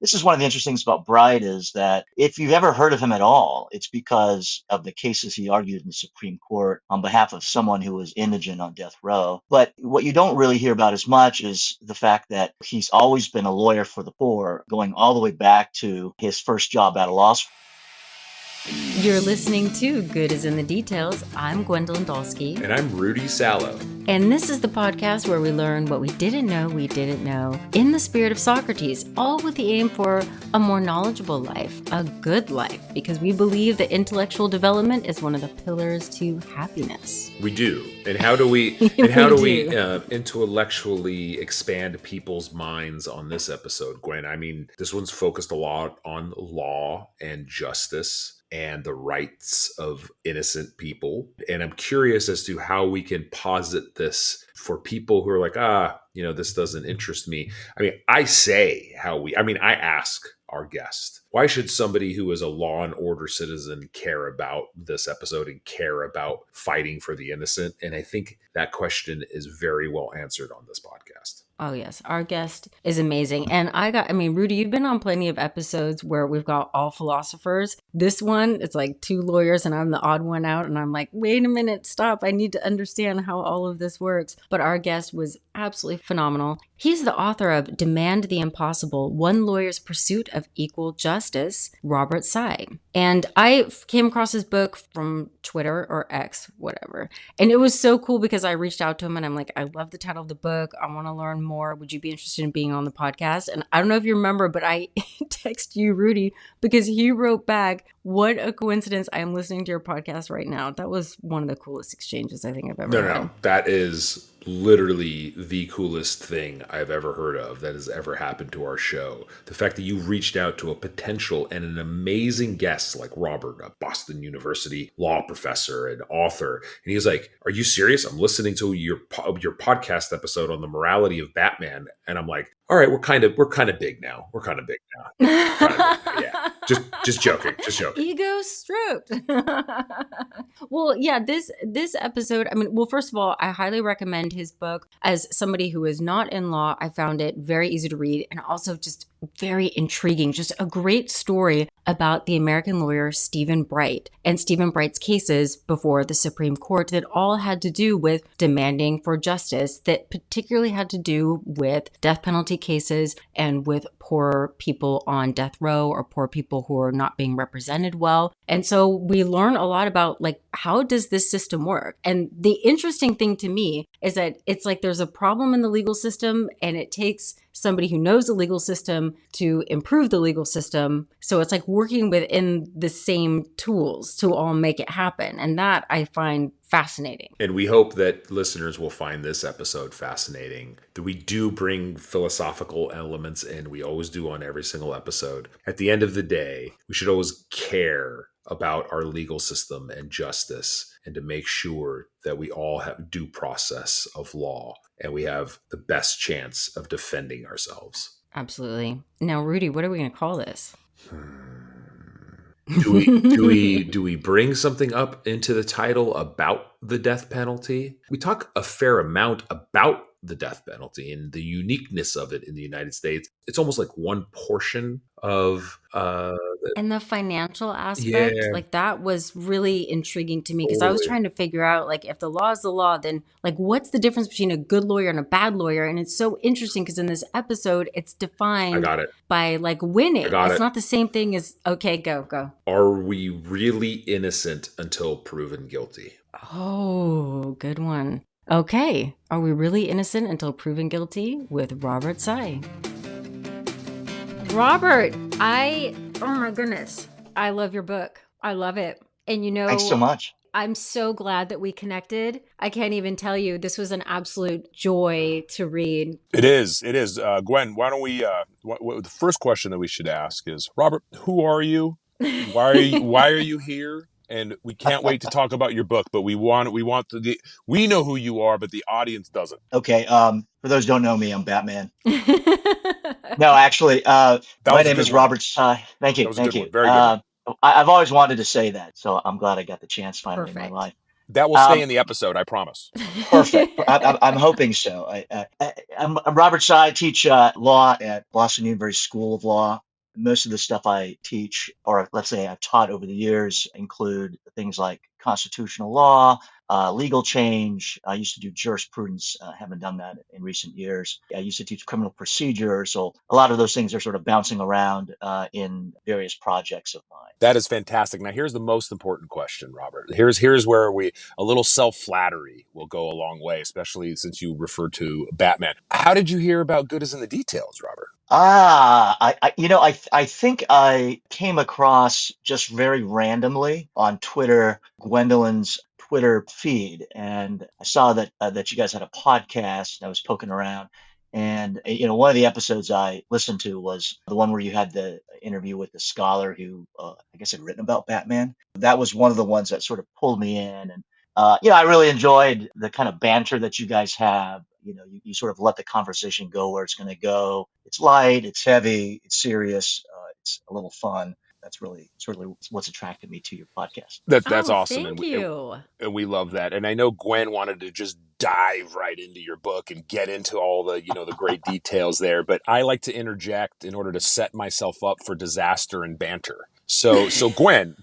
this is one of the interesting things about Bright is that if you've ever heard of him at all, it's because of the cases he argued in the Supreme Court on behalf of someone who was indigent on death row. But what you don't really hear about as much is the fact that he's always been a lawyer for the poor, going all the way back to his first job at a law school. You're listening to Good is in the Details. I'm Gwendolyn Dolske. And I'm Rudy Salo. And this is the podcast where we learn what we didn't know in the spirit of Socrates, all with the aim for a more knowledgeable life, a good life, because we believe that intellectual development is one of the pillars to happiness. We do. And how do we intellectually expand people's minds on this episode, Gwen? I mean, this one's focused a lot on law and justice and the rights of innocent people. And I'm curious as to how we can posit this for people who are like, this doesn't interest me. I mean, I ask our guest, why should somebody who is a law and order citizen care about this episode and care about fighting for the innocent? And I think that question is very well answered on this podcast. Oh, yes. Our guest is amazing. And Rudy, you've been on plenty of episodes where we've got all philosophers. This one, it's like two lawyers and I'm the odd one out. And I'm like, wait a minute, stop. I need to understand how all of this works. But our guest was absolutely phenomenal. He's the author of Demand the Impossible, One Lawyer's Pursuit of Equal Justice, Robert Tsai. And I came across his book from Twitter or X, whatever. And it was so cool because I reached out to him and I'm like, I love the title of the book. I want to learn more. Would you be interested in being on the podcast? And I don't know if you remember, but I texted you, Rudy, because he wrote back, what a coincidence. I am listening to your podcast right now. That was one of the coolest exchanges I think I've ever had. No. That is literally the coolest thing I've ever heard of that has ever happened to our show. The fact that you reached out to a potential and an amazing guest like Robert, a Boston University law professor and author. And he was like, are you serious? I'm listening to your podcast episode on the morality of Batman. And I'm like, all right, we're kind of big now. Yeah. Just joking. Ego stroked. Well, yeah, this episode, first of all, I highly recommend his book. As somebody who is not in law, I found it very easy to read and also just very intriguing. Just a great story about the American lawyer Stephen Bright and Stephen Bright's cases before the Supreme Court that all had to do with demanding for justice, that particularly had to do with death penalty cases and with poor people on death row or poor people who are not being represented well. And so we learn a lot about how does this system work? And the interesting thing to me is that it's like there's a problem in the legal system and it takes somebody who knows the legal system to improve the legal system. So it's like working within the same tools to all make it happen. And that I find fascinating. And we hope that listeners will find this episode fascinating, that we do bring philosophical elements in. We always do on every single episode. At the end of the day, we should always care about our legal system and justice and to make sure that we all have due process of law and we have the best chance of defending ourselves. Absolutely. Now, Rudy, what are we going to call this? Do we bring something up into the title about the death penalty? We talk a fair amount about the death penalty and the uniqueness of it in the United States. It's almost like one portion of and the financial aspect, that was really intriguing to me because I was trying to figure out if the law is the law, then what's the difference between a good lawyer and a bad lawyer? And it's so interesting because in this episode, it's defined by winning. It's not the same thing as, okay, go. Are we really innocent until proven guilty? Oh, good one. Okay. Are we really innocent until proven guilty with Robert Tsai? Robert, oh my goodness. I love your book. I love it. And thanks so much. I'm so glad that we connected. I can't even tell you, this was an absolute joy to read. It is. Gwen, why don't we, the first question that we should ask is, Robert, who are you? Why are you here? And we can't wait to talk about your book, but we know who you are, but the audience doesn't. Okay. For those who don't know me, I'm Batman. No, actually, my name is Robert Tsai. Thank you. Thank you. Very good. I've always wanted to say that, so I'm glad I got the chance finally in my life. That will stay in the episode, I promise. Perfect. I'm hoping so. I'm Robert Tsai. I teach law at Boston University School of Law. Most of the stuff I teach, or let's say I've taught over the years, include things like constitutional law, legal change. I used to do jurisprudence. Haven't done that in recent years. I used to teach criminal procedure. So a lot of those things are sort of bouncing around in various projects of mine. That is fantastic. Now, here's the most important question, Robert. Here's where a little self-flattery will go a long way, especially since you referred to Batman. How did you hear about Good is in the Details, Robert? I think I came across just very randomly on Twitter, Gwendolyn's Twitter feed, and I saw that you guys had a podcast, and I was poking around. And one of the episodes I listened to was the one where you had the interview with the scholar who, I guess, had written about Batman. That was one of the ones that sort of pulled me in, and I really enjoyed the kind of banter that you guys have. You sort of let the conversation go where it's going to go. It's light, it's heavy, it's serious, it's a little fun. That's really sort of what's attracted me to your podcast. That's Oh, awesome, thank you. and we love that. And I know Gwen wanted to just dive right into your book and get into all the the great details there, but I like to interject in order to set myself up for disaster and banter. So Gwen,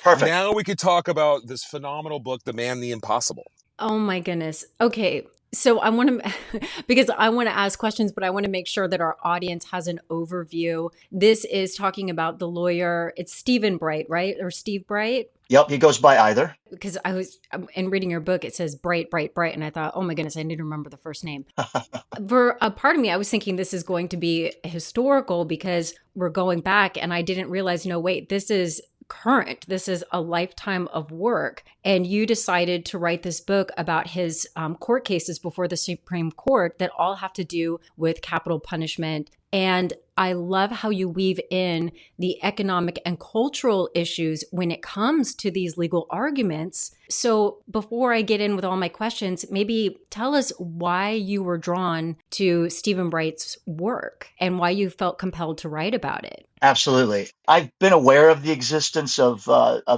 Perfect. now we could talk about this phenomenal book, The Man, the Impossible. Oh my goodness. Okay. So I want to, because I want to ask questions, but I want to make sure that our audience has an overview. This is talking about the lawyer. It's Stephen Bright, right? Or Steve Bright? Yep, he goes by either. Because I was, in reading your book, it says Bright, Bright, Bright. And I thought, oh my goodness, I need to remember the first name. For a part of me, I was thinking this is going to be historical because we're going back, and I didn't realize, no, wait, this is current. This is a lifetime of work. And you decided to write this book about his court cases before the Supreme Court that all have to do with capital punishment. And I love how you weave in the economic and cultural issues when it comes to these legal arguments. So before I get in with all my questions, maybe tell us why you were drawn to Stephen Bright's work and why you felt compelled to write about it. Absolutely. I've been aware of the existence of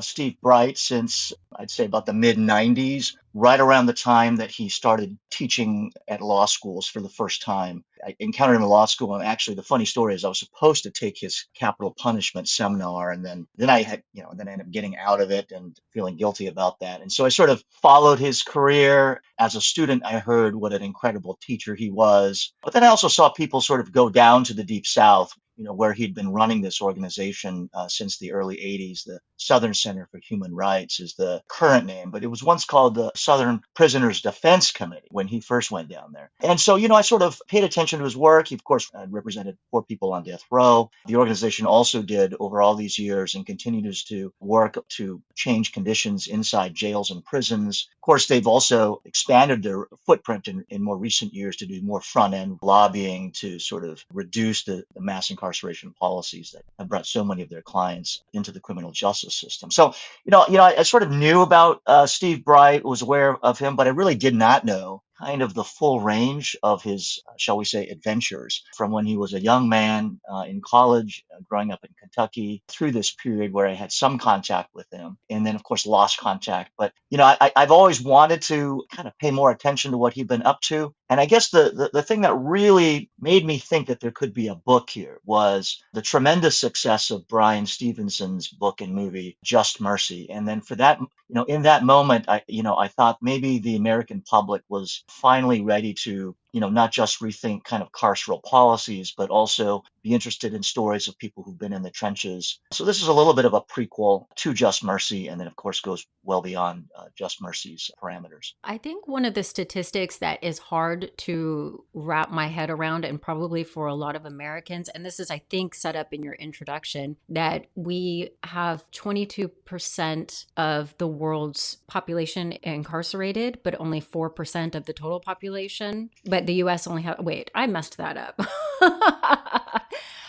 Steve Bright since I'd say about the mid 90s, right around the time that he started teaching at law schools for the first time. I encountered him in law school, and actually the funny story is I was supposed to take his capital punishment seminar, and then I had, then I ended up getting out of it and feeling guilty about that. And so I sort of followed his career. As a student, I heard what an incredible teacher he was, but then I also saw people sort of go down to the Deep South, where he'd been running this organization since the early 80s. The Southern Center for Human Rights is the current name, but it was once called the Southern Prisoners Defense Committee when he first went down there. And so, I sort of paid attention to his work. He, of course, represented poor people on death row. The organization also did, over all these years, and continues to work to change conditions inside jails and prisons. Of course, they've also expanded their footprint in more recent years to do more front-end lobbying to sort of reduce the mass incarceration policies that have brought so many of their clients into the criminal justice system. So, I sort of knew about Steve Bright, was aware of him, but I really did not know kind of the full range of his, shall we say, adventures from when he was a young man in college, growing up in Kentucky, through this period where I had some contact with him, and then, of course, lost contact. But, I've always wanted to kind of pay more attention to what he'd been up to. And I guess the thing that really made me think that there could be a book here was the tremendous success of Bryan Stevenson's book and movie, Just Mercy. And then for that, in that moment, I thought maybe the American public was finally ready to, not just rethink kind of carceral policies, but also be interested in stories of people who've been in the trenches. So this is a little bit of a prequel to Just Mercy, and then, of course, goes well beyond Just Mercy's parameters. I think one of the statistics that is hard to wrap my head around, and probably for a lot of Americans, and this is, I think, set up in your introduction, that we have 22% of the world's population incarcerated, but only 4% of the total population. But the US only has, wait, I messed that up.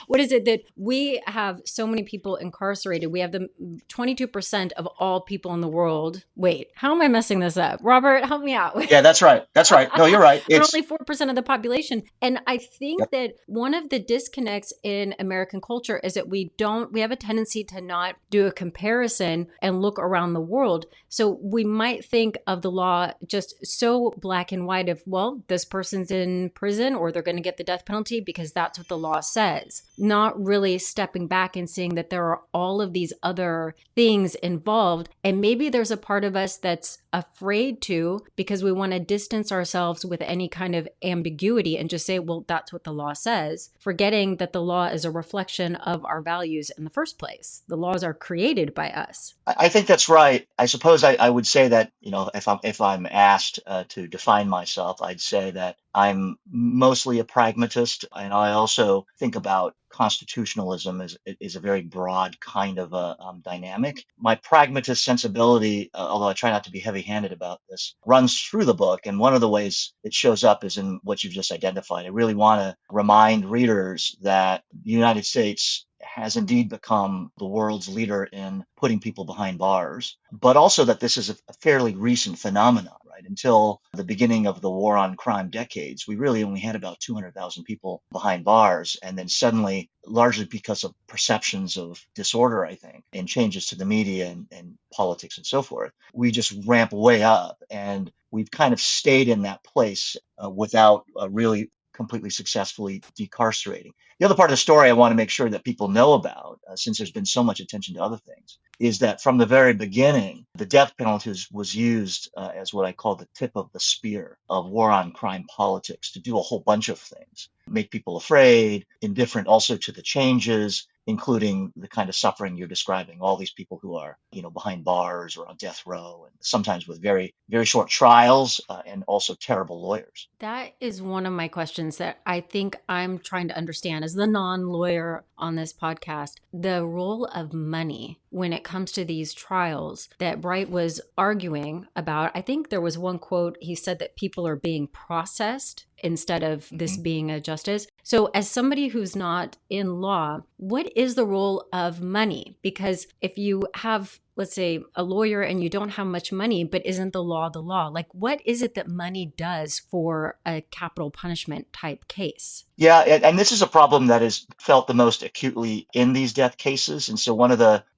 What is it that we have so many people incarcerated? We have the 22% of all people in the world. Wait, how am I messing this up? Robert, help me out. Yeah, that's right. That's right. No, you're right. It's only 4% of the population. And I think that one of the disconnects in American culture is that we have a tendency to not do a comparison and look around the world. So we might think of the law just so black and white of, well, this person's in prison or they're going to get the death penalty because that's what the law says. not really stepping back and seeing that there are all of these other things involved. And maybe there's a part of us that's afraid to, because we want to distance ourselves with any kind of ambiguity and just say, well, that's what the law says, forgetting that the law is a reflection of our values in the first place. The laws are created by us. I think that's right. I suppose I would say that, if I'm asked to define myself, I'd say that I'm mostly a pragmatist, and I also think about constitutionalism is a very broad kind of a dynamic. My pragmatist sensibility, although I try not to be heavy-handed about this, runs through the book, and one of the ways it shows up is in what you've just identified. I really want to remind readers that the United States has indeed become the world's leader in putting people behind bars, but also that this is a fairly recent phenomenon, right? Until the beginning of the war on crime decades, we really only had about 200,000 people behind bars. And then suddenly, largely because of perceptions of disorder, I think, and changes to the media and politics and so forth, we just ramp way up. And we've kind of stayed in that place without really completely successfully decarcerating. The other part of the story I want to make sure that people know about, since there's been so much attention to other things, is that from the very beginning, the death penalty was used as what I call the tip of the spear of war on crime politics to do a whole bunch of things, make people afraid, indifferent also to the changes, including the kind of suffering you're describing, all these people who are, behind bars or on death row, and sometimes with very, very short trials and also terrible lawyers. That is one of my questions that I think I'm trying to understand as the non-lawyer on this podcast. The role of money when it comes to these trials that Bright was arguing about. I think there was one quote, he said that people are being processed instead of this being a justice. So as somebody who's not in law, what is the role of money? Because if you have, let's say, a lawyer and you don't have much money, but isn't the law the law? Like, what is it that money does for a capital punishment type case? Yeah, and this is a problem that is felt the most acutely in these death cases. And so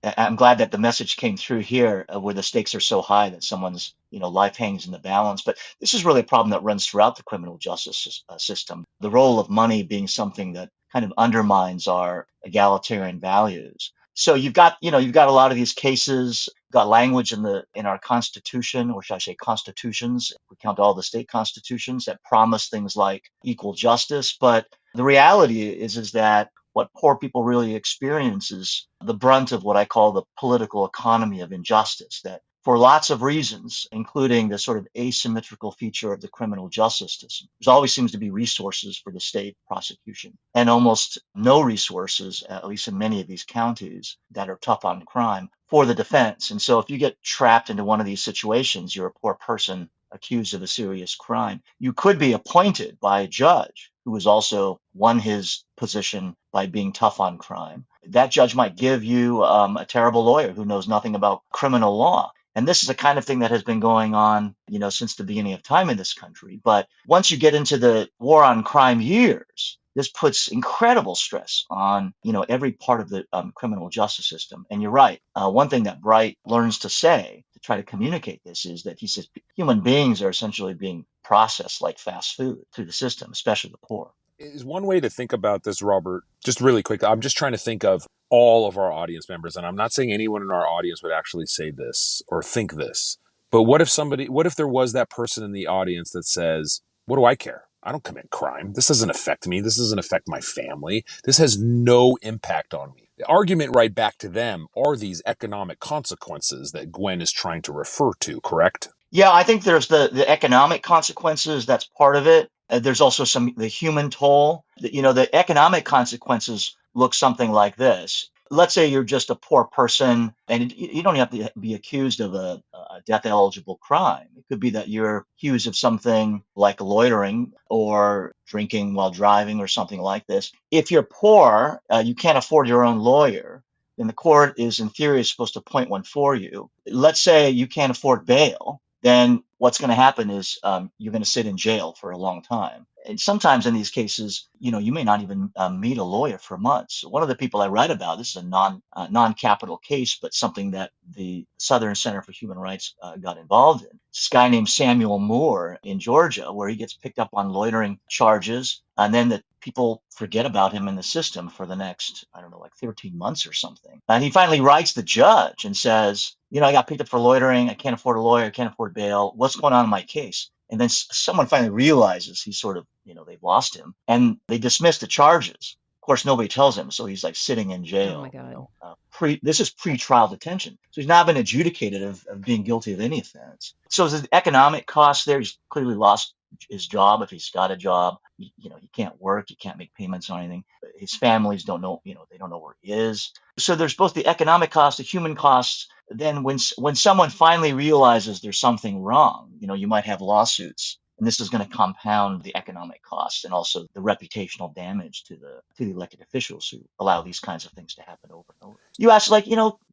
I'm glad that the message came through here where the stakes are so high that someone's, life hangs in the balance. But this is really a problem that runs throughout the criminal justice system. The role of money being something that kind of undermines our egalitarian values. So you've got a lot of these cases, got language in our Constitution, or should I say constitutions, if we count all the state constitutions, that promise things like equal justice. But the reality is that what poor people really experience is the brunt of what I call the political economy of injustice, that for lots of reasons, including the sort of asymmetrical feature of the criminal justice system, there always seems to be resources for the state prosecution and almost no resources, at least in many of these counties that are tough on crime, for the defense. And so if you get trapped into one of these situations, you're a poor person accused of a serious crime, you could be appointed by a judge who has also won his position by being tough on crime. That judge might give you a terrible lawyer who knows nothing about criminal law. And this is the kind of thing that has been going on, since the beginning of time in this country. But once you get into the war on crime years, this puts incredible stress on, every part of the criminal justice system. And you're right. One thing that Bright learns to say to try to communicate this is that he says human beings are essentially being processed like fast food through the system, especially the poor. Is one way to think about this, Robert, just really quick. I'm just trying to think of all of our audience members, and I'm not saying anyone in our audience would actually say this or think this, but what if there was that person in the audience that says, what do I care? I don't commit crime. This doesn't affect me. This doesn't affect my family. This has no impact on me. The argument right back to them are these economic consequences that Gwen is trying to refer to, correct? Yeah, I think there's the economic consequences. That's part of it. There's also the human toll. The economic consequences look something like this. Let's say you're just a poor person, and you don't have to be accused of a death-eligible crime. It could be that you're accused of something like loitering or drinking while driving or something like this. If you're poor, you can't afford your own lawyer, then the court is, in theory, supposed to appoint one for you. Let's say you can't afford bail. Then what's going to happen is you're going to sit in jail for a long time. And sometimes in these cases, you may not even meet a lawyer for months. One of the people I read about, this is a non-capital case, but something that the Southern Center for Human Rights got involved in. This guy named Samuel Moore in Georgia, where he gets picked up on loitering charges, and then the people forget about him in the system for the next, I don't know, like 13 months or something. And he finally writes the judge and says, I got picked up for loitering. I can't afford a lawyer. I can't afford bail. What's going on in my case? And then someone finally realizes he's sort of, they've lost him, and they dismiss the charges. Of course, nobody tells him, so he's like sitting in jail. Oh my God. This is pre-trial detention, so he's not been adjudicated of being guilty of any offense. So there's the economic cost there. He's clearly lost his job if he's got a job. He can't work. He can't make payments on anything. His families don't know. They don't know where he is. So there's both the economic cost, the human costs. Then when someone finally realizes there's something wrong, you might have lawsuits. And this is going to compound the economic costs and also the reputational damage to the elected officials who allow these kinds of things to happen over and over. You asked,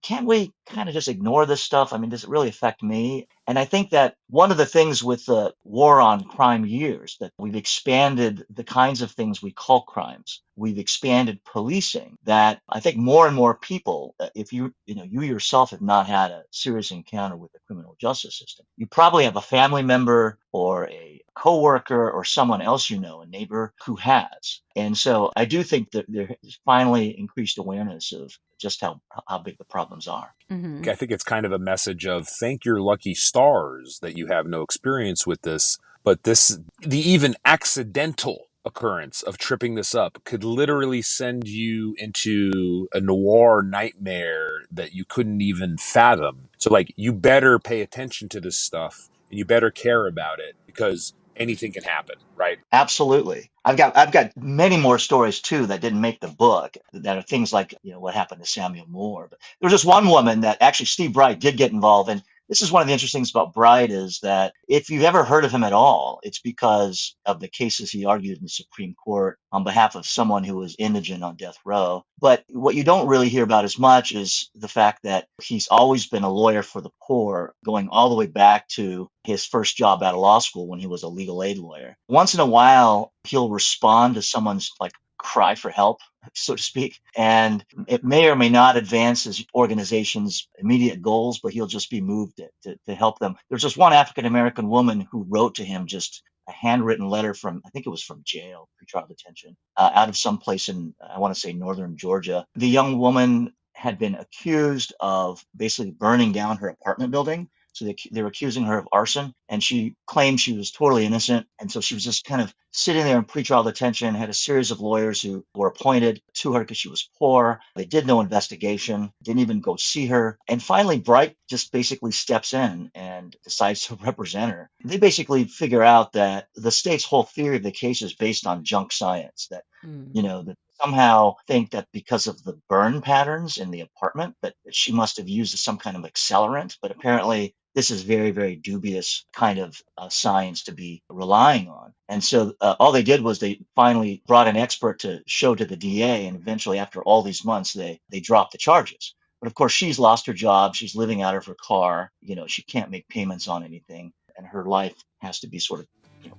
can't we kind of just ignore this stuff? I mean, does it really affect me? And I think that one of the things with the war on crime years, that we've expanded the kinds of things we call crimes. We've expanded policing, that I think more and more people, if you yourself have not had a serious encounter with the criminal justice system, you probably have a family member or a coworker or someone else, a neighbor who has. And so I do think that there is finally increased awareness of just how big the problems are. Mm-hmm. I think it's kind of a message of thank your lucky stars that you have no experience with this, but the even accidental occurrence of tripping this up could literally send you into a noir nightmare that you couldn't even fathom. So you better pay attention to this stuff and you better care about it, because anything can happen, right? Absolutely. I've got many more stories too that didn't make the book, that are things like, what happened to Samuel Moore. But there was just one woman that actually Steve Bright did get involved in. This is one of the interesting things about Bright, is that if you've ever heard of him at all, it's because of the cases he argued in the Supreme Court on behalf of someone who was indigent on death row. But what you don't really hear about as much is the fact that he's always been a lawyer for the poor, going all the way back to his first job out of law school when he was a legal aid lawyer. Once in a while, he'll respond to someone's cry for help, so to speak, and it may or may not advance his organization's immediate goals, but he'll just be moved to help them. There's just one African American woman who wrote to him just a handwritten letter from, I think it was from jail, pretrial detention, out of some place in, I want to say, northern Georgia. The young woman had been accused of basically burning down her apartment building. So they were accusing her of arson, and she claimed she was totally innocent. And so she was just kind of sitting there in pretrial detention, had a series of lawyers who were appointed to her because she was poor. They did no investigation, didn't even go see her. And finally, Bright just basically steps in and decides to represent her. They basically figure out that the state's whole theory of the case is based on junk science, that that somehow think that because of the burn patterns in the apartment that she must have used some kind of accelerant. But apparently this is very, very dubious kind of science to be relying on. And so all they did was they finally brought an expert to show to the DA, and eventually after all these months, they dropped the charges. But of course, she's lost her job. She's living out of her car. She can't make payments on anything, and her life has to be sort of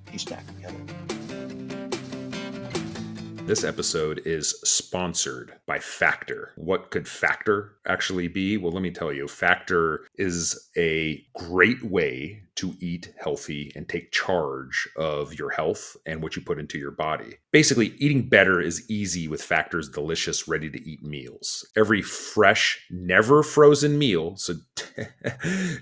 pieced back together. This episode is sponsored by Factor. What could Factor actually be? Well, let me tell you, Factor is a great way to eat healthy and take charge of your health and what you put into your body. Basically, eating better is easy with Factor's delicious, ready-to-eat meals. Every fresh, never frozen meal, so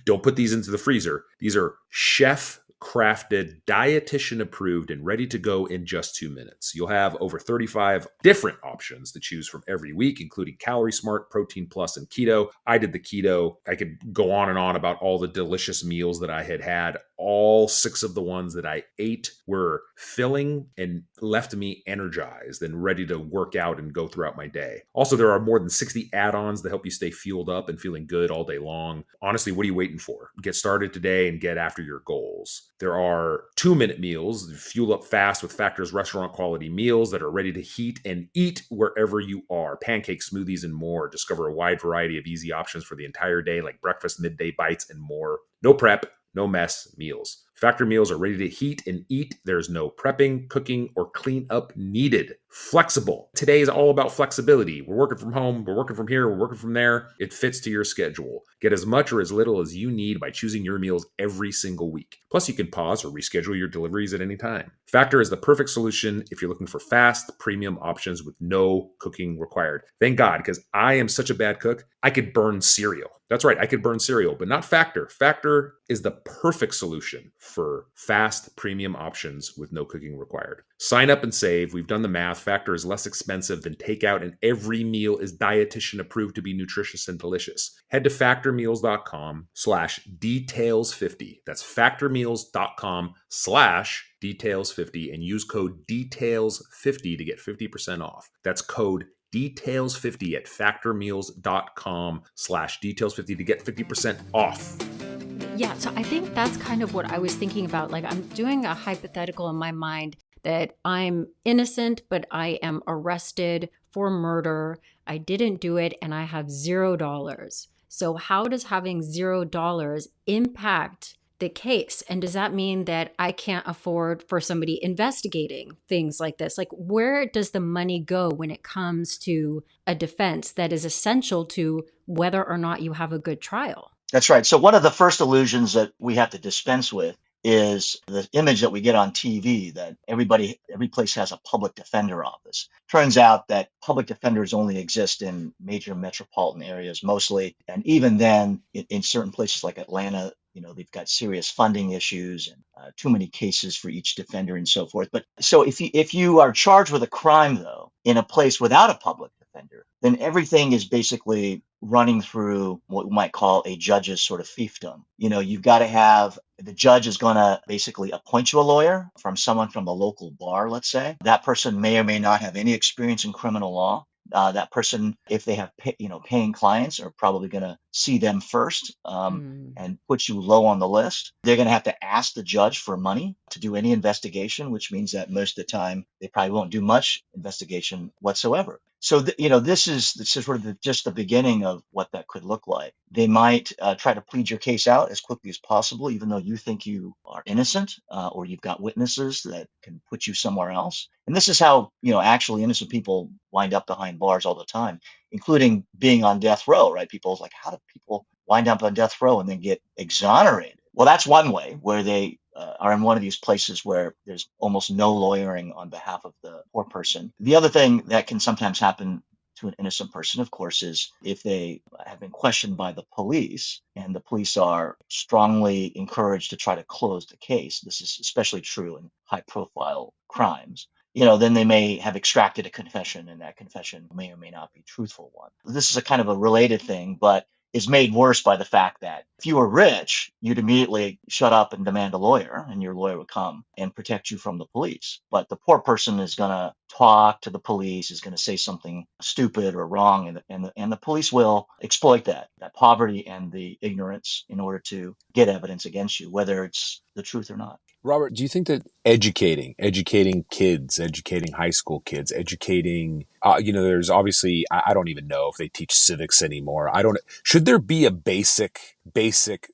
don't put these into the freezer. These are chef-crafted, dietitian-approved, and ready to go in just 2 minutes. You'll have over 35 different options to choose from every week, including Calorie Smart, Protein Plus, and Keto. I did the Keto. I could go on and on about all the delicious meals that I had. All 6 of the ones that I ate were filling and left me energized and ready to work out and go throughout my day. Also, there are more than 60 add-ons that help you stay fueled up and feeling good all day long. Honestly, what are you waiting for? Get started today and get after your goals. There are 2-minute meals, fuel up fast with Factor's restaurant quality meals that are ready to heat and eat wherever you are. Pancakes, smoothies, and more. Discover a wide variety of easy options for the entire day, like breakfast, midday bites, and more. No prep, no mess meals. Factor meals are ready to heat and eat. There's no prepping, cooking, or cleanup needed. Flexible. Today is all about flexibility. We're working from home, we're working from here, we're working from there. It fits to your schedule. Get as much or as little as you need by choosing your meals every single week. Plus, you can pause or reschedule your deliveries at any time. Factor is the perfect solution if you're looking for fast, premium options with no cooking required. Thank God, because I am such a bad cook, I could burn cereal. That's right, I could burn cereal, but not Factor. Factor is the perfect solution for fast, premium options with no cooking required. Sign up and save. We've done the math. Factor is less expensive than takeout, and every meal is dietitian approved to be nutritious and delicious. Head to factormeals.com/details50. That's factormeals.com/details50 and use code details50 to get 50% off. That's code details50 at factormeals.com/details50 to get 50% off. Yeah, so I think that's kind of what I was thinking about. Like, I'm doing a hypothetical in my mind that I'm innocent, but I am arrested for murder. I didn't do it, and I have $0. So how does having $0 impact the case? And does that mean that I can't afford for somebody investigating things like this? Like, where does the money go when it comes to a defense that is essential to whether or not you have a good trial? That's right. So one of the first illusions that we have to dispense with is the image that we get on TV that every place has a public defender office. Turns out that public defenders only exist in major metropolitan areas mostly. And even then, in certain places like Atlanta, they've got serious funding issues and too many cases for each defender and so forth. But so if you are charged with a crime, though, in a place without a public defender, then everything is basically running through what we might call a judge's sort of fiefdom. You've got to have the judge is going to basically appoint you a lawyer from someone from a local bar, let's say. That person may or may not have any experience in criminal law. That person, if they have paying clients, are probably going to see them first and put you low on the list. They're going to have to ask the judge for money to do any investigation, which means that most of the time they probably won't do much investigation whatsoever. So this is sort of just the beginning of what that could look like. They might try to plead your case out as quickly as possible, even though you think you are innocent or you've got witnesses that can put you somewhere else. And this is how actually innocent people wind up behind bars all the time, including being on death row, right? People's like, how do people wind up on death row and then get exonerated? Well, that's one way where they are in one of these places where there's almost no lawyering on behalf of the poor person. The other thing that can sometimes happen to an innocent person, of course, is if they have been questioned by the police and the police are strongly encouraged to try to close the case. This is especially true in high profile crimes. Then they may have extracted a confession, and that confession may or may not be a truthful one. This is a kind of a related thing, but is made worse by the fact that if you were rich, you'd immediately shut up and demand a lawyer, and your lawyer would come and protect you from the police. But the poor person is going to talk to the police, is going to say something stupid or wrong, and the police will exploit that poverty and the ignorance in order to get evidence against you, whether it's the truth or not. Robert, do you think that educating kids, educating high school kids, educating, there's obviously, I don't even know if they teach civics anymore. Should there be a basic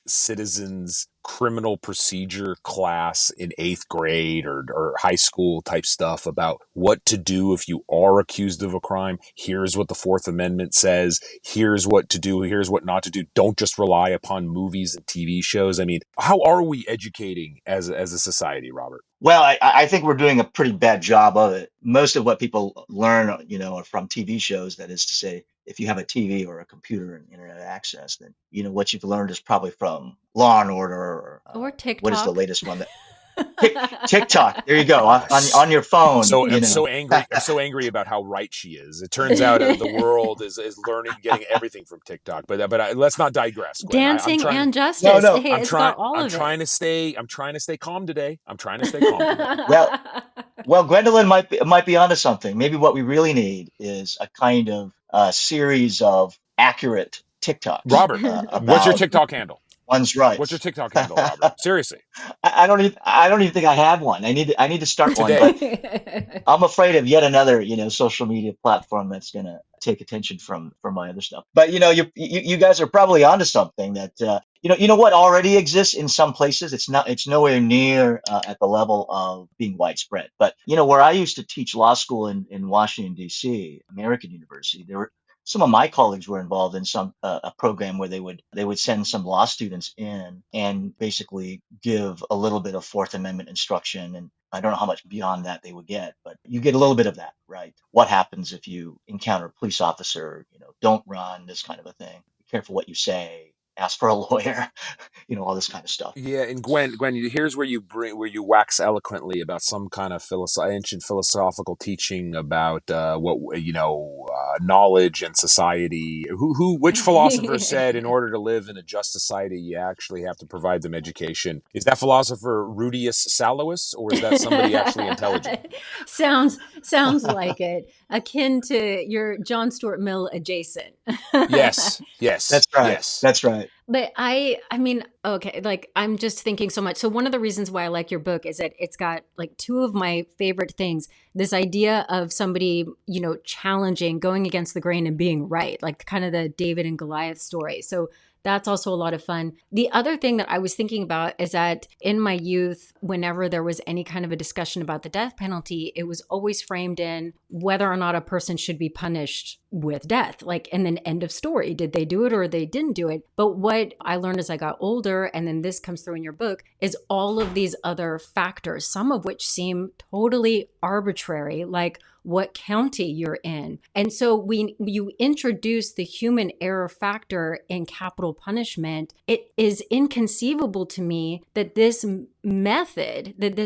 citizens criminal procedure class in 8th grade or high school type stuff about what to do if you are accused of a crime? Here's what the Fourth Amendment says. Here's what to do. Here's what not to do. Don't just rely upon movies and TV shows. I mean, how are we educating as a society, Robert? Well, I think we're doing a pretty bad job of it. Most of what people learn, are from TV shows. That is to say, if you have a TV or a computer and internet access, then what you've learned is probably from Law and Order or TikTok. What is the latest one? TikTok. There you go. On your phone. So I'm so angry. I'm so angry about how right she is. It turns out the world is learning, getting everything from TikTok. But let's not digress. Gwen. Dancing and justice. No. Hey, I'm trying to stay calm today. Well, Gwendolyn might be onto something. Maybe what we really need is a kind of series of accurate TikToks. Robert, what's your TikTok handle? One's right. What's your TikTok handle, Robert? Seriously. I don't even think I have one. I need to start today. One. But I'm afraid of yet another, social media platform that's going to take attention from my other stuff. But you guys are probably onto something that what already exists in some places. It's nowhere near at the level of being widespread. But where I used to teach law school in Washington D.C., American University, there were some of my colleagues were involved in some a program where they would send some law students in and basically give a little bit of Fourth Amendment instruction. And I don't know how much beyond that they would get, but you get a little bit of that, right? What happens if you encounter a police officer? Don't run, this kind of a thing. Be careful what you say. Ask for a lawyer. All this kind of stuff. Yeah, and Gwen, here's where you wax eloquently about some kind of ancient philosophical teaching about knowledge and society. Which philosopher said in order to live in a just society, you actually have to provide them education? Is that philosopher Rudius Salois, or is that somebody actually intelligent? Sounds like it. Akin to your John Stuart Mill adjacent. Yes. That's right. Yes. That's right. But I mean, okay, like I'm just thinking so much. So one of the reasons why I like your book is that it's got like two of my favorite things. This idea of somebody, challenging, going against the grain and being right, like kind of the David and Goliath story. So that's also a lot of fun. The other thing that I was thinking about is that in my youth, whenever there was any kind of a discussion about the death penalty, it was always framed in whether or not a person should be punished with death. Like, and then end of story. Did they do it or they didn't do it? But what I learned as I got older, and then this comes through in your book, is all of these other factors, some of which seem totally arbitrary, like what county you're in. And so when you introduce the human error factor in capital punishment, it is inconceivable to me that this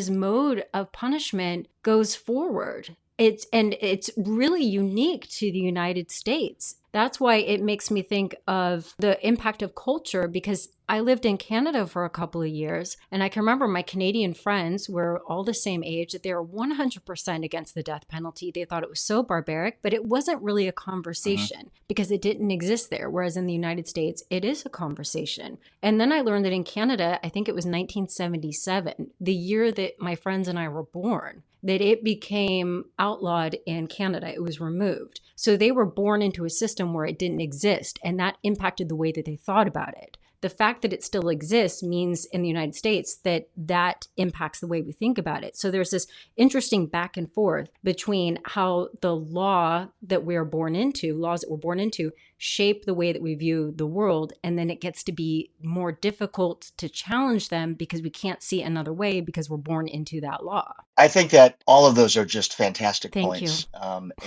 mode of punishment goes forward. It's really unique to the United States. That's why it makes me think of the impact of culture, because I lived in Canada for a couple of years, and I can remember my Canadian friends were all the same age, that they were 100% against the death penalty. They thought it was so barbaric, but it wasn't really a conversation because it didn't exist there. Whereas in the United States, it is a conversation. And then I learned that in Canada, I think it was 1977, the year that my friends and I were born, that it became outlawed in Canada. It was removed. So they were born into a system where it didn't exist, and that impacted the way that they thought about it. The fact that it still exists means in the United States that impacts the way we think about it. So there's this interesting back and forth between how the laws that we're born into, shape the way that we view the world. And then it gets to be more difficult to challenge them because we can't see another way because we're born into that law. I think that all of those are just fantastic Thank you. points.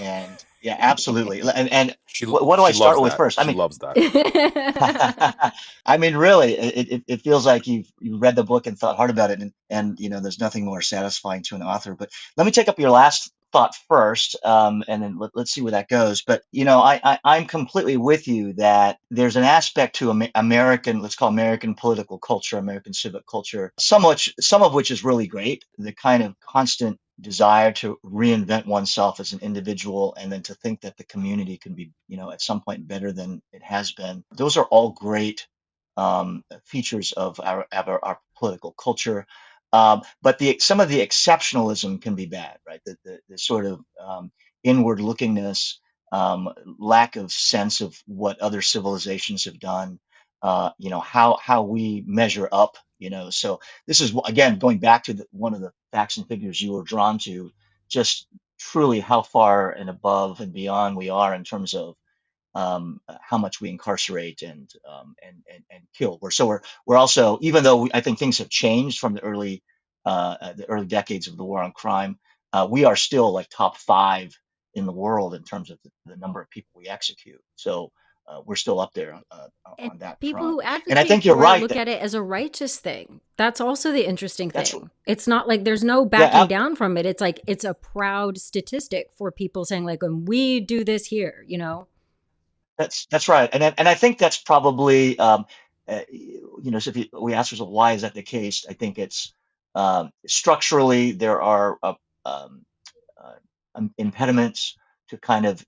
And yeah, absolutely. And She what do I she loves start with that. first? I She mean, loves that. I mean, really, it feels like you've read the book and thought hard about it, and there's nothing more satisfying to an author. But let me take up your last thought first, and then let's see where that goes. But I'm completely with you that there's an aspect to American, let's call American political culture, American civic culture, some of which is really great. The kind of constant desire to reinvent oneself as an individual, and then to think that the community can be, at some point better than it has been. Those are all great features of our political culture. But some of the exceptionalism can be bad, right? The sort of inward lookingness, lack of sense of what other civilizations have done, how we measure up, So this is, again, going back to one of the facts and figures you were drawn to, just truly how far and above and beyond we are in terms of how much we incarcerate and kill. We're also, even though I think things have changed from the early decades of the war on crime, we are still like top 5 in the world in terms of the number of people we execute. So we're still up there And on that people front. who And I advocate think you're for it right look that at it as a righteous thing. That's also the interesting that's thing. It's not like there's no backing yeah. down from it. It's like it's a proud statistic for people saying like, we do this here, That's right, and I think that's probably so if we ask ourselves why is that the case, I think it's structurally there are um, impediments to kind of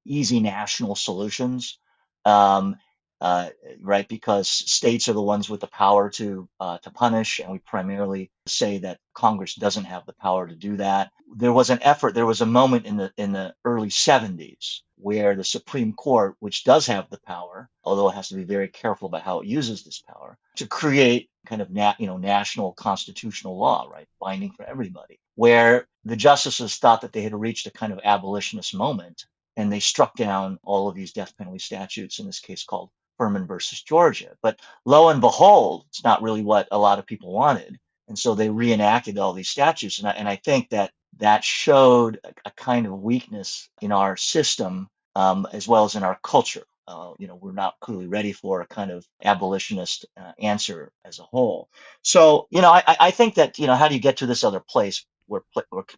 easy national solutions, um, uh, right? Because states are the ones with the power to punish, and we primarily say that Congress doesn't have the power to do that. There was an effort. There was a moment in the early 70s where the Supreme Court, which does have the power, although it has to be very careful about how it uses this power, to create kind of national constitutional law, right, binding for everybody, where the justices thought that they had reached a kind of abolitionist moment, and they struck down all of these death penalty statutes, in this case called Furman versus Georgia. But lo and behold, it's not really what a lot of people wanted. And so they reenacted all these statutes. And I think that that showed a kind of weakness in our system, as well as in our culture. We're not clearly ready for a kind of abolitionist answer as a whole. So, I think that, how do you get to this other place where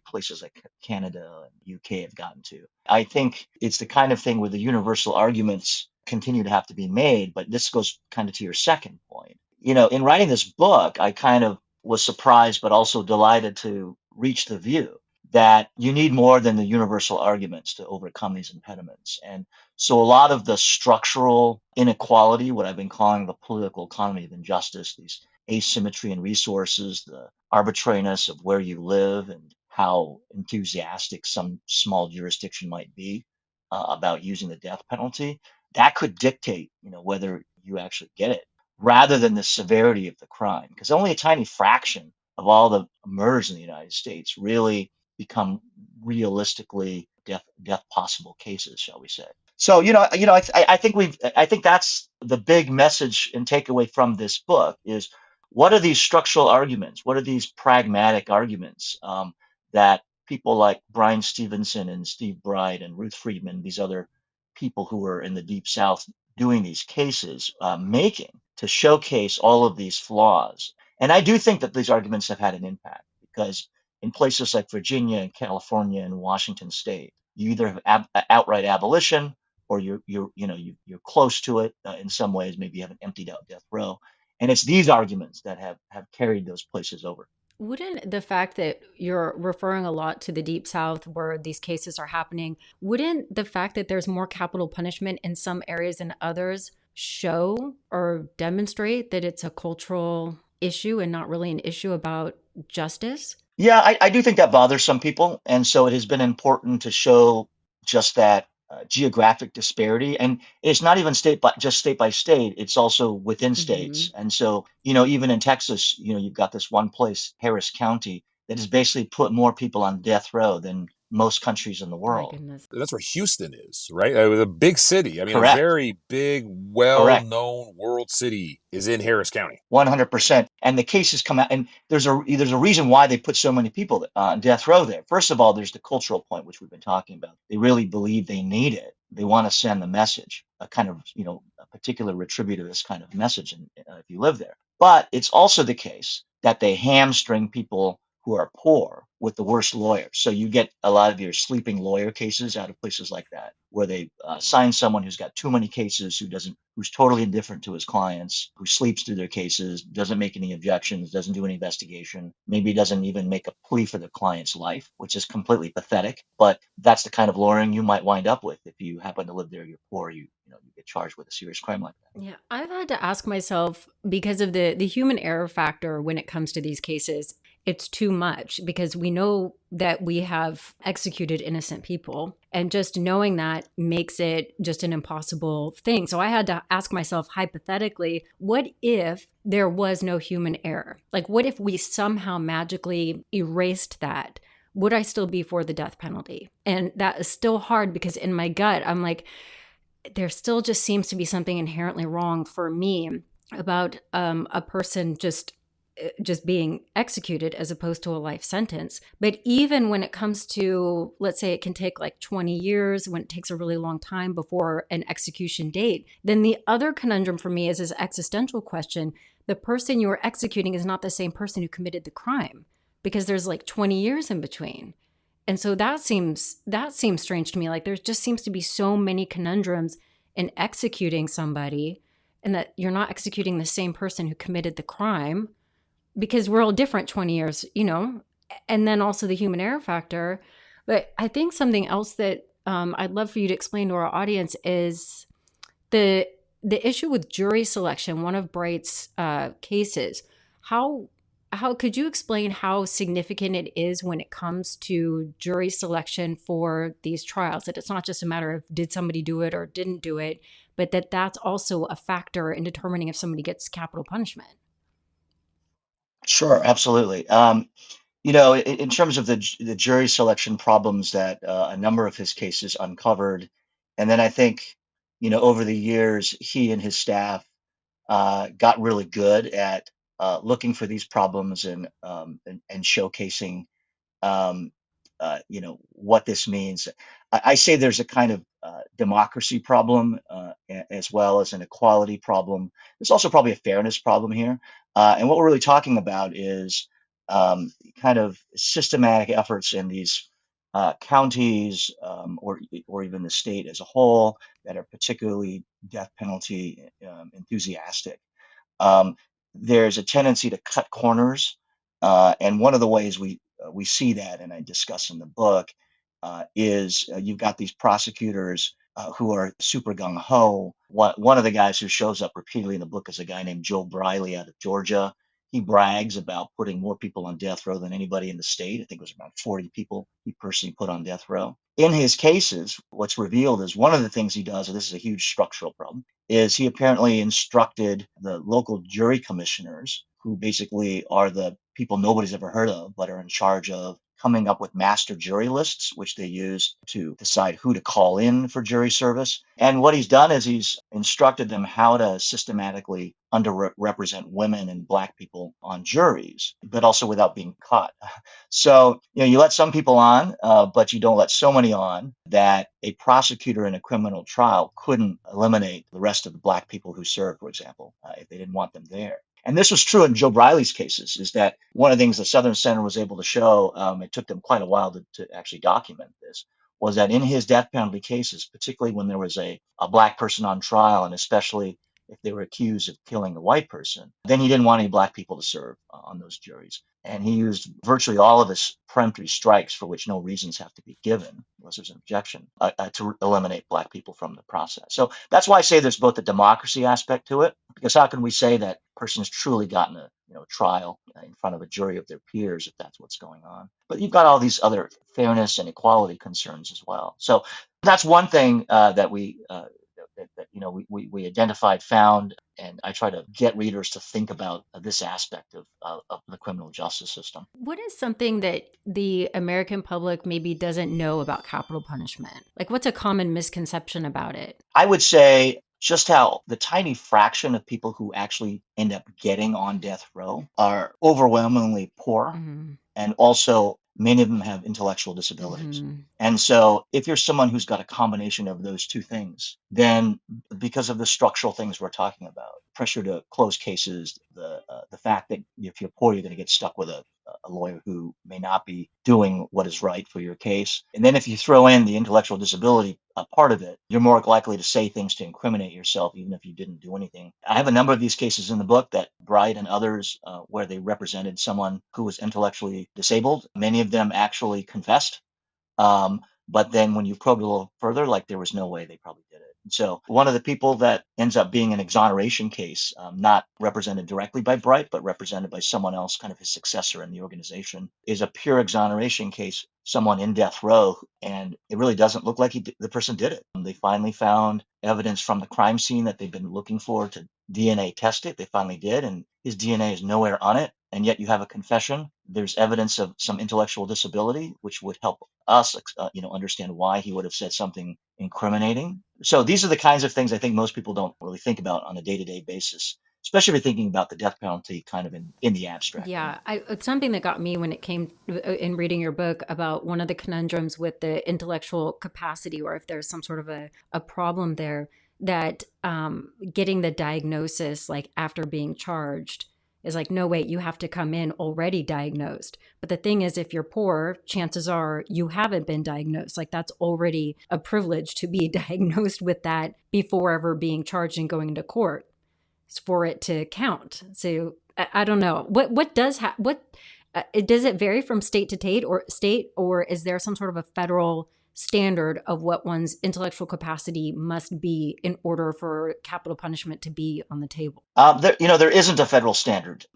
places like Canada and UK have gotten to? I think it's the kind of thing where the universal arguments continue to have to be made. But this goes kind of to your second point. In writing this book, I kind of was surprised, but also delighted to reach the view that you need more than the universal arguments to overcome these impediments. And so a lot of the structural inequality, what I've been calling the political economy of injustice, these asymmetry in resources, the arbitrariness of where you live and how enthusiastic some small jurisdiction might be about using the death penalty, that could dictate, whether you actually get it, rather than the severity of the crime, because only a tiny fraction of all the murders in the United States really become realistically death possible cases, shall we say? So I think that's the big message and takeaway from this book is, what are these structural arguments? What are these pragmatic arguments that people like Brian Stevenson and Steve Bride and Ruth Friedman, these other people who were in the Deep South doing these cases, making to showcase all of these flaws? And I do think that these arguments have had an impact, because in places like Virginia and California and Washington State, you either have outright abolition, or you're close to it in some ways. Maybe you haven't emptied out death row, and it's these arguments that have carried those places over. Wouldn't the fact that you're referring a lot to the Deep South where these cases are happening, wouldn't the fact that there's more capital punishment in some areas than others show or demonstrate that it's a cultural issue and not really an issue about justice? Yeah, I do think that bothers some people, and so it has been important to show just that geographic disparity. And it's not even state by state; it's also within Hmm. states. And so, even in Texas, you've got this one place, Harris County, that has basically put more people on death row than most countries in the My world. goodness. That's where Houston is, right? A big city. I mean, a Correct. very big, Correct. well-known world city is in Harris County. 100%. And the cases come out, and there's a reason why they put so many people on death row there. First of all, there's the cultural point, which we've been talking about. They really believe they need it. They want to send the message, a kind of, a particular retributivist kind of message, if you live there. But it's also the case that they hamstring people who are poor with the worst lawyers. So you get a lot of your sleeping lawyer cases out of places like that, where they sign someone who's got too many cases, who's totally indifferent to his clients, who sleeps through their cases, doesn't make any objections, doesn't do any investigation, maybe doesn't even make a plea for the client's life, which is completely pathetic. But that's the kind of lawyering you might wind up with if you happen to live there. You're poor, you get charged with a serious crime like that. Yeah, I've had to ask myself because of the human error factor when it comes to these cases. It's too much because we know that we have executed innocent people, and just knowing that makes it just an impossible thing. So I had to ask myself hypothetically, what if there was no human error? Like, what if we somehow magically erased that? Would I still be for the death penalty? And that is still hard because in my gut, I'm like, there still just seems to be something inherently wrong for me about a person just being executed as opposed to a life sentence. But even when it comes to, let's say it can take like 20 years, when it takes a really long time before an execution date, then the other conundrum for me is this existential question. The person you are executing is not the same person who committed the crime, because there's like 20 years in between. And so that seems strange to me. Like there just seems to be so many conundrums in executing somebody, and that you're not executing the same person who committed the crime, because we're all different 20 years, and then also the human error factor. But I think something else that I'd love for you to explain to our audience is the the issue with jury selection, one of Bright's cases, how could you explain how significant it is when it comes to jury selection for these trials? That it's not just a matter of did somebody do it or didn't do it, but that's also a factor in determining if somebody gets capital punishment. Sure, absolutely. In terms of the jury selection problems that a number of his cases uncovered, and then I think, over the years, he and his staff got really good at looking for these problems and showcasing um, what this means. I say there's a kind of democracy problem as well as an equality problem. There's also probably a fairness problem here. And what we're really talking about is kind of systematic efforts in these counties or even the state as a whole that are particularly death penalty enthusiastic. um, there's a tendency to cut corners, and one of the ways we see that, and I discuss in the book, is you've got these prosecutors who are super gung ho. One of the guys who shows up repeatedly in the book is a guy named Joe Briley out of Georgia. He brags about putting more people on death row than anybody in the state. I think it was about 40 people he personally put on death row. In his cases, what's revealed is one of the things he does, and this is a huge structural problem, is he apparently instructed the local jury commissioners, who basically are the people nobody's ever heard of, but are in charge of coming up with master jury lists, which they use to decide who to call in for jury service. And what he's done is he's instructed them how to systematically underrepresent women and Black people on juries, but also without being caught. So, you let some people on, but you don't let so many on that a prosecutor in a criminal trial couldn't eliminate the rest of the Black people who served, for example, if they didn't want them there. And this was true in Joe Briley's cases, is that one of the things the Southern Center was able to show, it took them quite a while to actually document this, was that in his death penalty cases, particularly when there was a Black person on trial, and especially if they were accused of killing a white person, then he didn't want any Black people to serve on those juries. And he used virtually all of his peremptory strikes, for which no reasons have to be given unless there's an objection, to eliminate Black people from the process. So that's why I say there's both a democracy aspect to it, because how can we say that person has truly gotten a trial in front of a jury of their peers if that's what's going on? But you've got all these other fairness and equality concerns as well. So that's one thing that we identified, found, and I try to get readers to think about this aspect of the criminal justice system. What is something that the American public maybe doesn't know about capital punishment? Like, what's a common misconception about it? I would say just how the tiny fraction of people who actually end up getting on death row are overwhelmingly poor, Mm-hmm. and also many of them have intellectual disabilities. Mm-hmm. And so if you're someone who's got a combination of those two things, then because of the structural things we're talking about, pressure to close cases, the fact that if you're poor, you're going to get stuck with a lawyer who may not be doing what is right for your case. And then if you throw in the intellectual disability part of it, you're more likely to say things to incriminate yourself, even if you didn't do anything. I have a number of these cases in the book, that Bright and others, where they represented someone who was intellectually disabled. Many of them actually confessed. But then when you probe a little further, like, there was no way they probably did it. And so one of the people that ends up being an exoneration case, not represented directly by Bright, but represented by someone else, kind of his successor in the organization, is a pure exoneration case, someone in death row, and it really doesn't look like the person did it. They finally found evidence from the crime scene that they've been looking for to DNA test it. They finally did, and his DNA is nowhere on it. And yet you have a confession. There's evidence of some intellectual disability, which would help us, understand why he would have said something incriminating. So these are the kinds of things I think most people don't really think about on a day-to-day basis, especially if you're thinking about the death penalty kind of in the abstract. Yeah, it's something that got me when it came in reading your book about one of the conundrums with the intellectual capacity, or if there's some sort of a problem there, that getting the diagnosis, like, after being charged, is like, no, wait, you have to come in already diagnosed. But the thing is, if you're poor, chances are you haven't been diagnosed. Like, that's already a privilege to be diagnosed with that before ever being charged and going to court for it to count. So I don't know. What does does it vary from state to state, or is there some sort of a federal standard of what one's intellectual capacity must be in order for capital punishment to be on the table? There isn't a federal standard.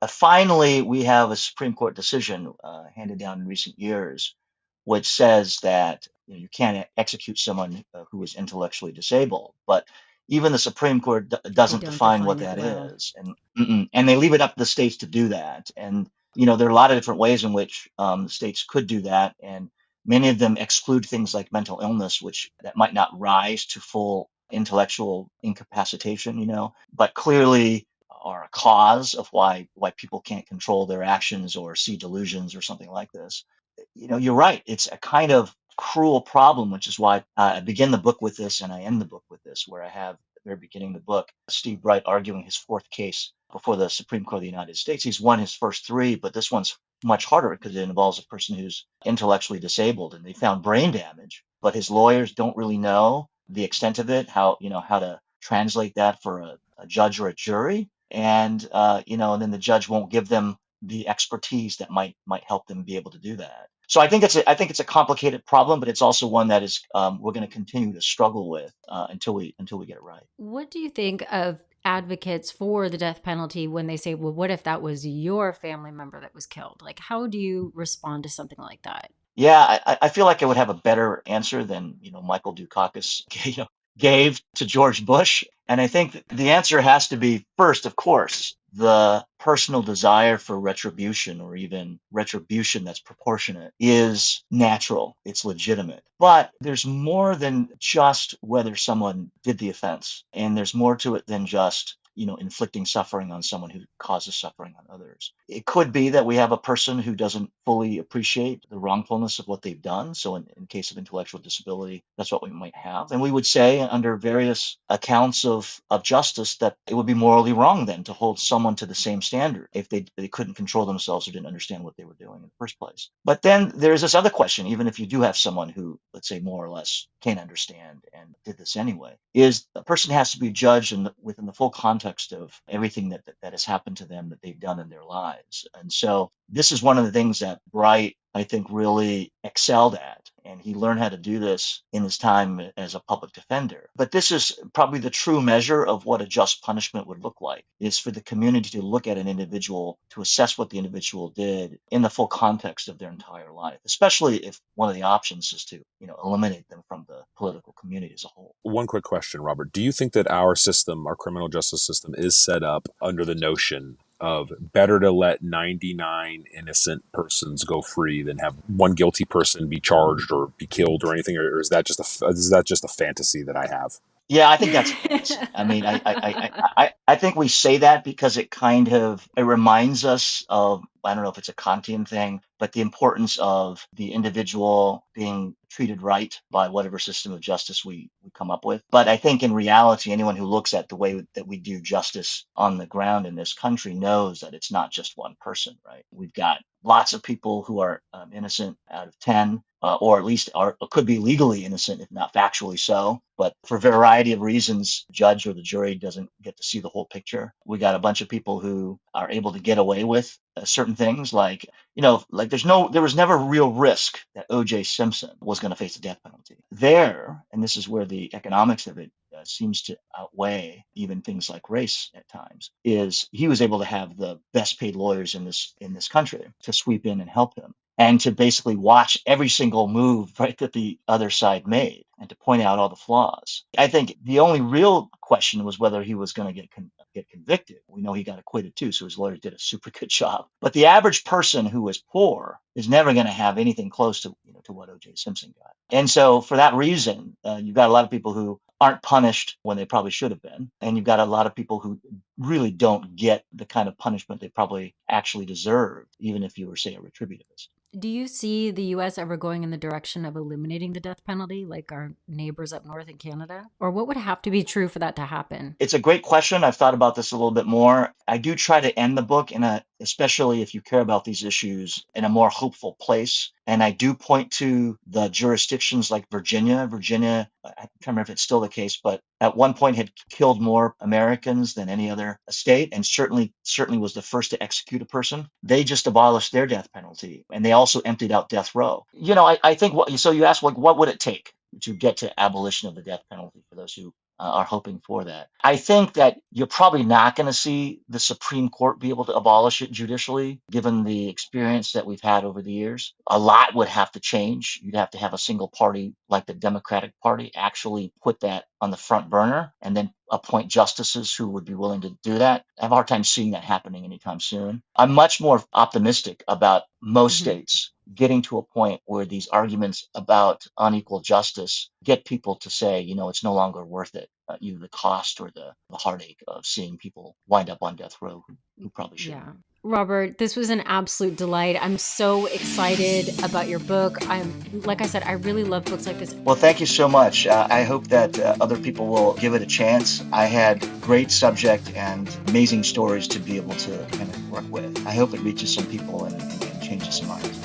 Finally, we have a Supreme Court decision handed down in recent years, which says that you can't execute someone who is intellectually disabled. But even the Supreme Court They doesn't don't define what define it that well. is, and they leave it up to the states to do that. And there are a lot of different ways in which the states could do that, and many of them exclude things like mental illness, which that might not rise to full intellectual incapacitation, but clearly are a cause of why people can't control their actions or see delusions or something like this. You're right. It's a kind of cruel problem, which is why I begin the book with this and I end the book with this, where I have at the very beginning of the book Steve Bright arguing his fourth case before the Supreme Court of the United States. He's won his first three, but this one's much harder because it involves a person who's intellectually disabled, and they found brain damage, but his lawyers don't really know the extent of it, how to translate that for a judge or a jury, and then the judge won't give them the expertise that might help them be able to do that. So I think it's a complicated problem, but it's also one that is we're going to continue to struggle with until we get it right. What do you think of advocates for the death penalty when they say, well, what if that was your family member that was killed? Like, how do you respond to something like that? Yeah, I feel like I would have a better answer than Michael Dukakis gave to George Bush, and I think the answer has to be first, of course, the personal desire for retribution, or even retribution that's proportionate, is natural. It's legitimate. But there's more than just whether someone did the offense, and there's more to it than just inflicting suffering on someone who causes suffering on others. It could be that we have a person who doesn't fully appreciate the wrongfulness of what they've done. So in case of intellectual disability, that's what we might have. And we would say under various accounts of justice that it would be morally wrong then to hold someone to the same standard if they couldn't control themselves or didn't understand what they were doing in the first place. But then there's this other question, even if you do have someone who, let's say, more or less can understand and did this anyway, is a person has to be judged within the full context of everything that has happened to them, that they've done in their lives. And so this is one of the things that Bright, I think, really excelled at. And he learned how to do this in his time as a public defender. But this is probably the true measure of what a just punishment would look like, is for the community to look at an individual, to assess what the individual did in the full context of their entire life, especially if one of the options is to, eliminate them from the political community as a whole. One quick question, Robert. Do you think that our system, our criminal justice system, is set up under the notion of better to let 99 innocent persons go free than have one guilty person be charged or be killed or anything? Or is that just a fantasy that I have? Yeah, I think that's a fantasy. I mean, I think we say that because it reminds us of, I don't know if it's a Kantian thing, but the importance of the individual being treated right by whatever system of justice we come up with. But I think in reality, anyone who looks at the way that we do justice on the ground in this country knows that it's not just one person, right? We've got lots of people who are innocent out of 10, or at least could be legally innocent, if not factually so. But for a variety of reasons, the judge or the jury doesn't get to see the whole picture. We got a bunch of people who are able to get away with certain things, like there was never real risk that O.J. Simpson was going to face the death penalty. And this is where the economics of it seems to outweigh even things like race at times, is he was able to have the best paid lawyers in this country to sweep in and help him, and to basically watch every single move, right, that the other side made, and to point out all the flaws. I think the only real question was whether he was going to get convicted. We know he got acquitted too, so his lawyers did a super good job. But the average person who is poor is never going to have anything close to to what O.J. Simpson got. And so for that reason, you've got a lot of people who aren't punished when they probably should have been, and you've got a lot of people who really don't get the kind of punishment they probably actually deserved, even if you were, say, a retributivist. Do you see the U.S. ever going in the direction of eliminating the death penalty, like our neighbors up north in Canada? Or what would have to be true for that to happen? It's a great question. I've thought about this a little bit more. I do try to end the book in a especially if you care about these issues, in a more hopeful place. And I do point to the jurisdictions like Virginia. Virginia, I can't remember if it's still the case, but at one point had killed more Americans than any other state, and certainly was the first to execute a person. They just abolished their death penalty, and they also emptied out death row. I think so you asked, like, what would it take to get to abolition of the death penalty for those who are hoping for that. I think that you're probably not going to see the Supreme Court be able to abolish it judicially, given the experience that we've had over the years. A lot would have to change. You'd have to have a single party like the Democratic Party actually put that on the front burner and then appoint justices who would be willing to do that. I have a hard time seeing that happening anytime soon. I'm much more optimistic about most states getting to a point where these arguments about unequal justice get people to say, it's no longer worth it, either the cost or the heartache of seeing people wind up on death row who probably shouldn't. Yeah. Robert, this was an absolute delight. I'm so excited about your book. Like I said, I really love books like this. Well, thank you so much. I hope that other people will give it a chance. I had great subject and amazing stories to be able to kind of work with. I hope it reaches some people and changes some minds.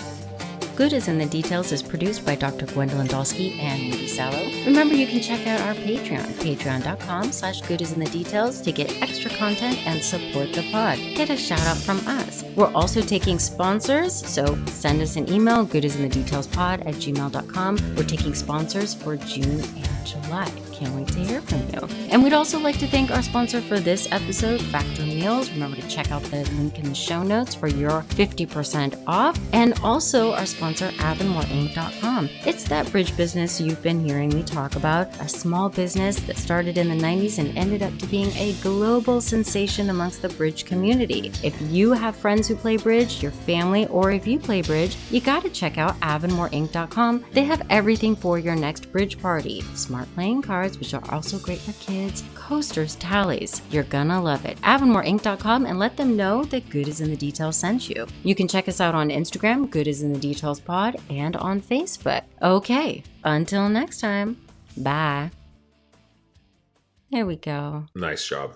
Good is in the Details is produced by Dr. Gwendolyn Dolske and Rudy Salo. Remember, you can check out our Patreon, patreon.com/goodisinthedetails to get extra content and support the pod. Get a shout out from us. We're also taking sponsors, so send us an email, goodisinthedetailspod@gmail.com. We're taking sponsors for June and July. Can't wait to hear from you. And we'd also like to thank our sponsor for this episode, Factor Meals. Remember to check out the link in the show notes for your 50% off. And also our sponsor, AvonMoreInc.com. It's that bridge business you've been hearing me talk about, a small business that started in the 90s and ended up to being a global sensation amongst the bridge community. If you have friends who play bridge, your family, or if you play bridge, you gotta check out AvonMoreInc.com. They have everything for your next bridge party. Smart playing cards, which are also great for kids, coasters, tallies. You're gonna love it. AvonMoreInc.com, and let them know that Good is in the Details sent you. You can check us out on Instagram, Good is in the Details Pod, and on Facebook. Okay, until next time, bye. There we go. Nice job.